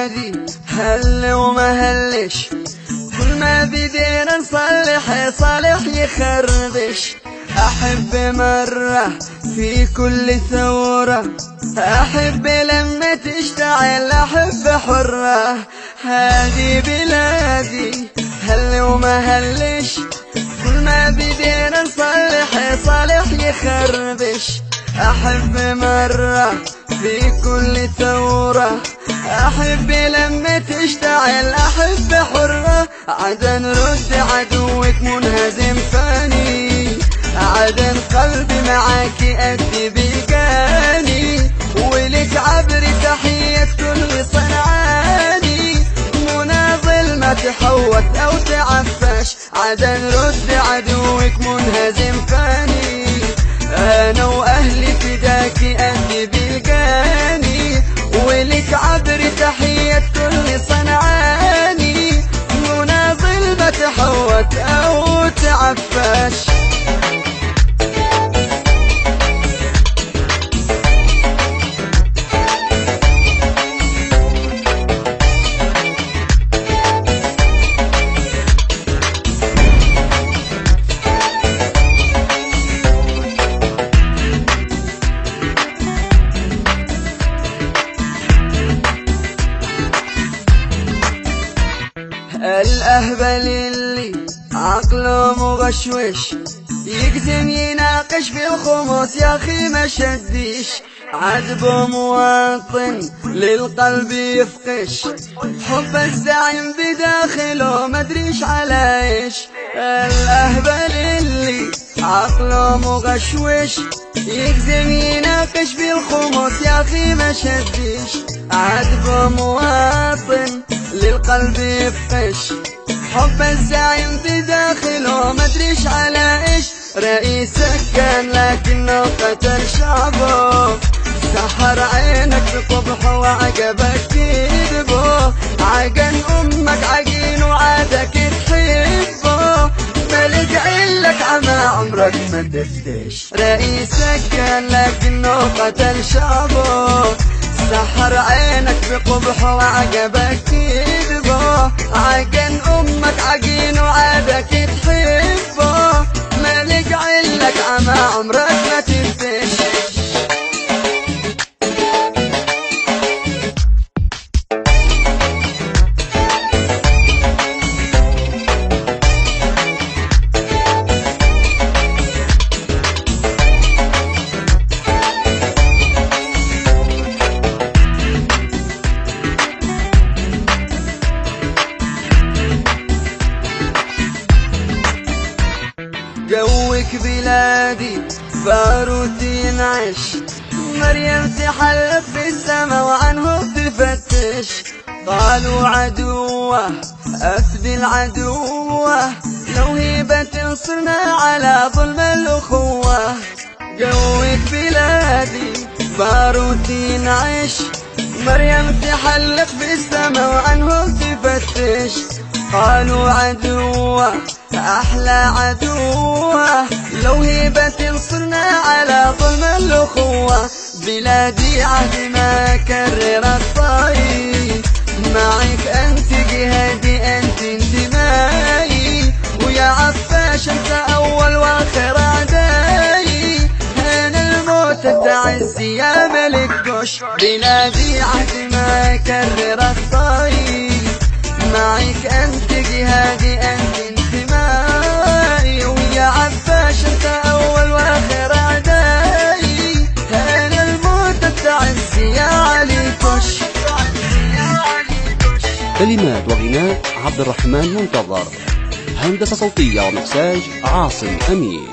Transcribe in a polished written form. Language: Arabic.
بلادي هل وما هلش، كل ما بدينا نصلح صالح يخربش. أحب مرة في كل ثورة، أحب لما تشتعل، أحب حرة. هذه بلادي هل وما هلش، كل ما بدينا نصلح صالح يخربش. أحب مرة في كل ثورة، أحب لما تشتعل، أحب حرة. عدن رد عدوك منهزم فاني، عدن قلبي معاك أدي بيقاني، ولك عبر تحية كل صنعاني. مناضل ما تحوت أو تعفش، عدن رد عدوك منهزم فاني، أنا وأهلي فداك أدي بيقاني، ولك عبر تحية كل صنعاني. مناضل ما تحوت أو تعفش. الأهبل اللي عقله مغشوش، يقسم يناقش في الخموس يا أخي ما شديش. عذبه مواطن للقلب يفقش، حب الزعيم بداخله مدريش على ايش. الأهبل اللي عقله مغشوش، يقسم يناقش في الخموس يا أخي ما شديش. عذبه مواطن للقلب يفقش، حب الزعيم بداخله مدريش على ايش. رئيسك كان لكنه قتل شعبه، سحر عينك بقبحه وعقبك كذبه. عقن امك عقين وعادك تحبه، ملك علك عمى عمرك ما دفتش. رئيسك كان لكنه قتل شعبه، سحر عينك بقبحه وعقبك كذبه. عقن امك عقين وعادك تحبه، ملك علك عمى عمرك ما تنفش. جوك بلادي باروتي نعش، مريم تحلق في السما وعنه تفتش. قالوا عدوه أفدي العدوه، لو هيبة تنصرنا على ظلم الأخوة. جوك بلادي باروتي نعش، مريم تحلق في السما وعنه تفتش. قالوا عدوه أحلى عدوه، لو هيبة تنصرنا على ظلم الأخوة. بلادي عهد ما كرر الطاي، معك أنت جهادي أنت انتمائي، ويا عفاش أنت أول وآخر أعدائي. هنا الموت تعز يا ملك جوش، بلادي عهد ما كرر الطاي، معك أنت جهادي أنت انتمائي، ويا عفاش أنت أول وآخر أعدائي. هنا الموت تعز يا علي كوش. كلمات وغناء عبد الرحمن منتظر، هندسة صوتية ومكساج عاصم أمين.